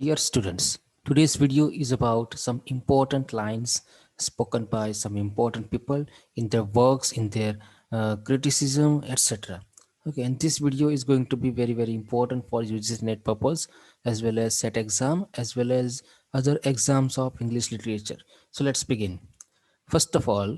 Dear students, today's video is about some important lines spoken by some important people in their works, in their criticism, etc. Okay, and this video is going to be very important for UGC NET purpose as well as set exam as well as other exams of English literature. So let's begin. First of all,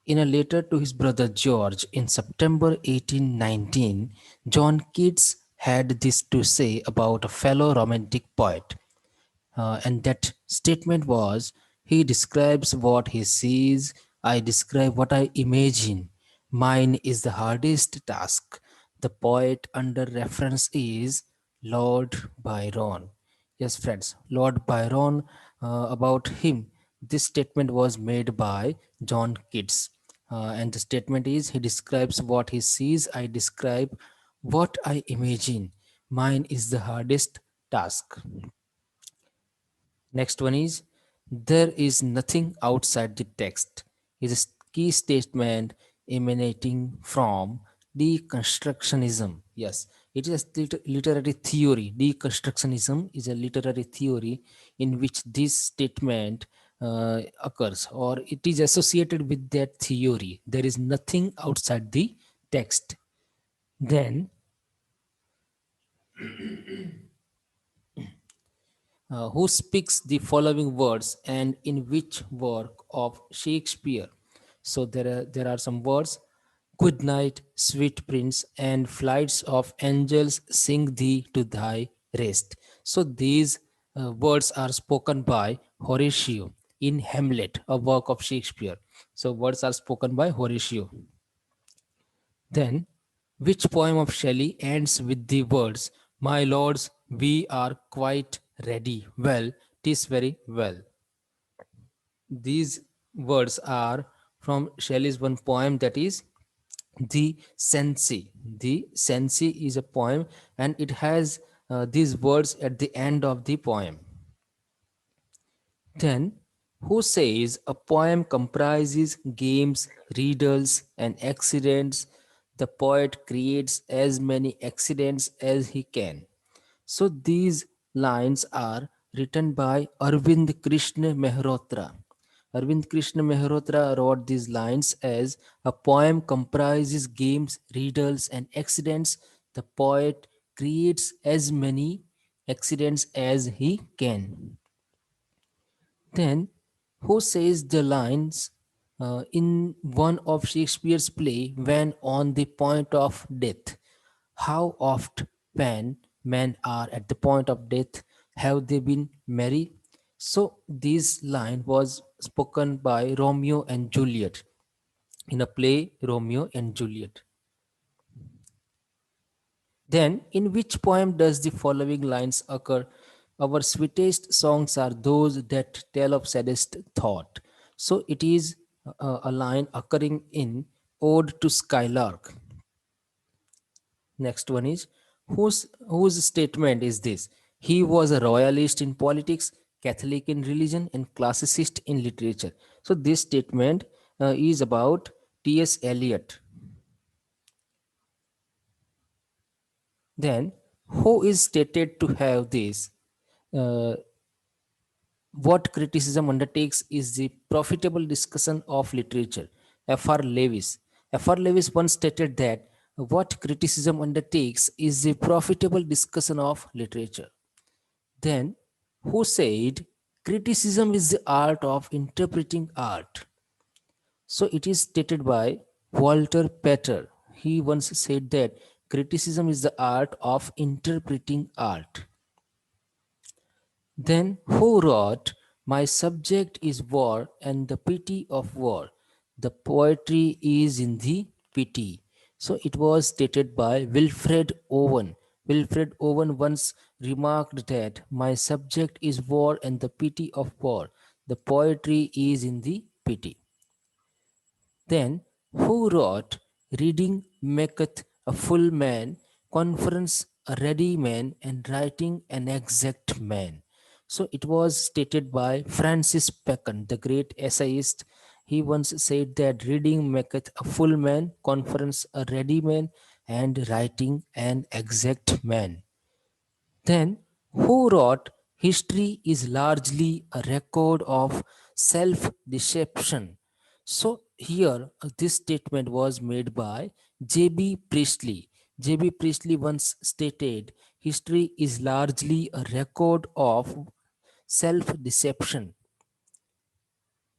in a letter to his brother George in September 1819, John Keats had this to say about a fellow romantic poet. And that statement was, he describes what he sees, I describe what I imagine. Mine is the hardest task. The poet under reference is Lord Byron. Yes, friends, Lord Byron, about him, this statement was made by John Keats. And the statement is, he describes what he sees, I describe what I imagine. Mine is the hardest task. Next one is, there is nothing outside the text is a key statement emanating from deconstructionism. Yes, it is a literary theory. Deconstructionism is a literary theory in which this statement occurs, or it is associated with that theory. There is nothing outside the text. Then who speaks the following words and in which work of Shakespeare. So there are some words: good night, sweet prince, and flights of angels sing thee to thy rest. So these words are spoken by Horatio in Hamlet, a work of Shakespeare. So words are spoken by Horatio. Then, which poem of Shelley ends with the words, my lords, we are quite ready? Well, tis very well. These words are from Shelley's one poem, that is The Cenci. The Cenci is a poem and it has these words at the end of the poem. Then, who says a poem comprises games, riddles, and accidents? The poet creates as many accidents as he can. So, these lines are written by Arvind Krishna Mehrotra. Arvind Krishna Mehrotra wrote these lines as, a poem comprises games, riddles, and accidents. The poet creates as many accidents as he can. Then, who says the lines in one of Shakespeare's play, when on the point of death? How oft, when men are at the point of death, have they been merry? So, this line was spoken by Romeo and Juliet in a play, Romeo and Juliet. Then, in which poem does the following lines occur? Our sweetest songs are those that tell of saddest thought. So, it is a line occurring in Ode to Skylark. Next one is, whose statement is this? He was a royalist in politics, Catholic in religion, and classicist in literature. So, this statement is about T.S. Eliot. Then, who is stated to have this? Uh, what criticism undertakes is the profitable discussion of literature. F.R. Lewis. F.R. Lewis once stated that what criticism undertakes is the profitable discussion of literature. Then, who said criticism is the art of interpreting art? So, it is stated by Walter Pater. He once said that criticism is the art of interpreting art. Then who wrote, my subject is war and the pity of war? The poetry is in the pity. So it was stated by Wilfred Owen. Wilfred Owen once remarked that my subject is war and the pity of war. The poetry is in the pity. Then, who wrote, reading maketh a full man, conference a ready man, and writing an exact man? So it was stated by Francis Bacon, the great essayist. He once said that reading maketh a full man, conference a ready man, and writing an exact man. Then, who wrote history is largely a record of self deception. So, here this statement was made by J.B. Priestley. J.B. Priestley once stated, history is largely a record of self deception.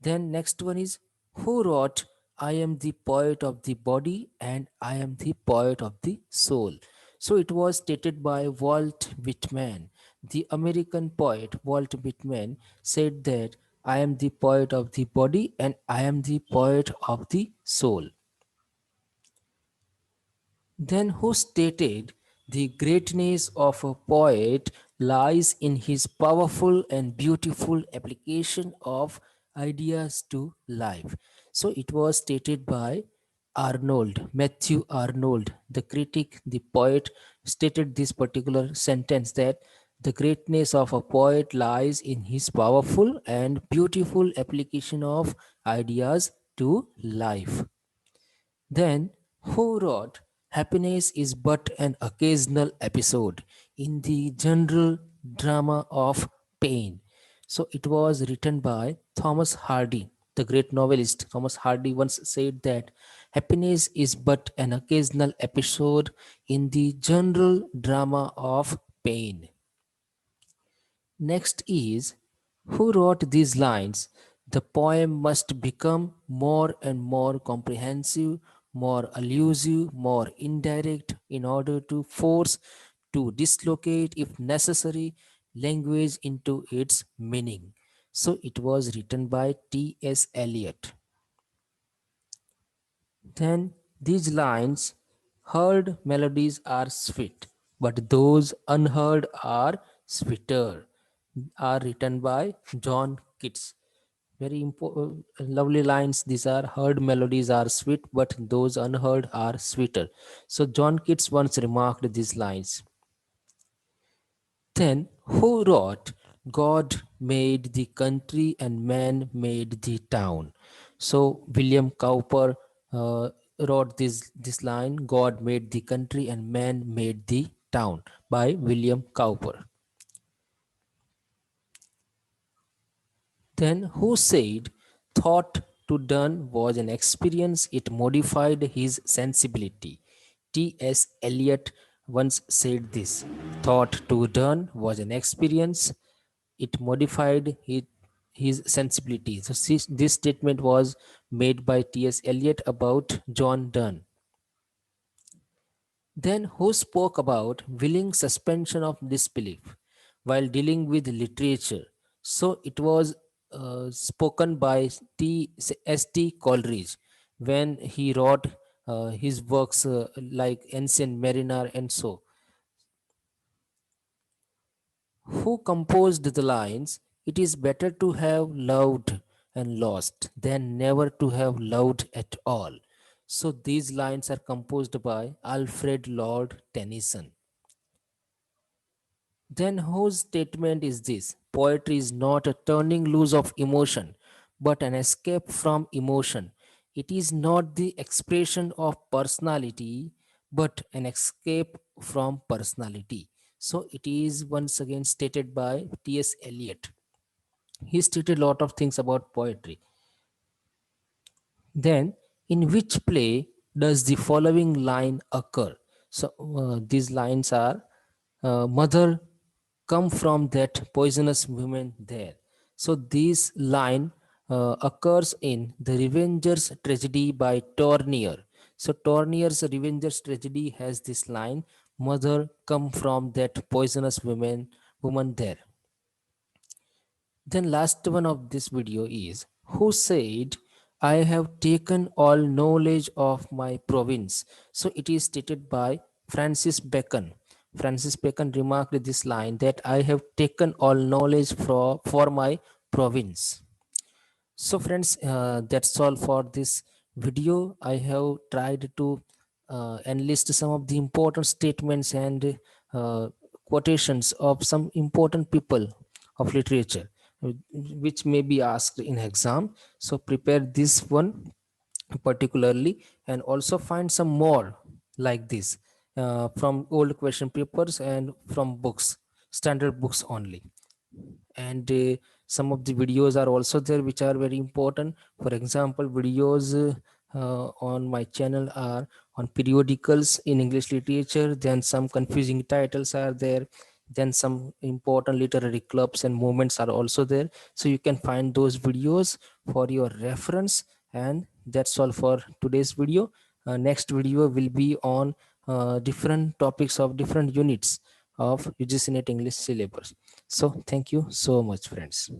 Then next one is, who wrote I am the poet of the body and I am the poet of the soul. So it was stated by Walt Whitman. The American poet Walt Whitman said that I am the poet of the body and I am the poet of the soul. Then, who stated the greatness of a poet lies in his powerful and beautiful application of ideas to life. So, it was stated by Arnold, Matthew Arnold, the critic, the poet, stated this particular sentence that the greatness of a poet lies in his powerful and beautiful application of ideas to life. Then, who wrote Happiness is but an occasional episode in the general drama of pain? So, it was written by Thomas Hardy, the great novelist. Thomas Hardy once said that happiness is but an occasional episode in the general drama of pain. Next is, who wrote these lines? The poem must become more and more comprehensive, more elusive, more indirect in order to force, to dislocate, if necessary, language into its meaning. So it was written by T.S. Eliot. Then these lines, heard melodies are sweet, but those unheard are sweeter, are written by John Keats. Very important, lovely lines. These are, heard melodies are sweet, but those unheard are sweeter. So John Keats once remarked these lines. Then, who wrote, God made the country and man made the town? So, William Cowper wrote this line, God made the country and man made the town, by William Cowper. Then, who said, thought to done was an experience, it modified his sensibility? T.S. Eliot once said this, thought to done was an experience, it modified his sensibility. So, this statement was made by T.S. Eliot about John Donne. Then, who spoke about willing suspension of disbelief while dealing with literature? So, it was spoken by S.T. Coleridge when he wrote his works like Ancient Mariner and so. Who composed the lines, it is better to have loved and lost than never to have loved at all? So, these lines are composed by Alfred Lord Tennyson. Then whose statement is this? Poetry is not a turning loose of emotion, but an escape from emotion. It is not the expression of personality, but an escape from personality. So it is once again stated by T.S. Eliot. He stated a lot of things about poetry. Then, in which play does the following line occur? So, these lines are, Mother, come from that poisonous woman there. So, this line occurs in The Revenger's Tragedy by Tournier. So, Tournier's Revenger's Tragedy has this line, Mother, come from that poisonous woman there. Then last one of this video is, who said, I have taken all knowledge of my province? So it is stated by Francis Bacon. Francis Bacon remarked this line that I have taken all knowledge for my province. So friends, that's all for this video. I have tried to enlist some of the important statements and quotations of some important people of literature, which may be asked in exam. So prepare this one particularly, and also find some more like this from old question papers and from books. standard books only. And some of the videos are also there which are very important. For example, videos on my channel are on periodicals in English literature, then some confusing titles are there, then some important literary clubs and movements are also there. So you can find those videos for your reference. And that's all for today's video. Next video will be on different topics of different units of UGC NET English syllabus. So thank you so much, friends.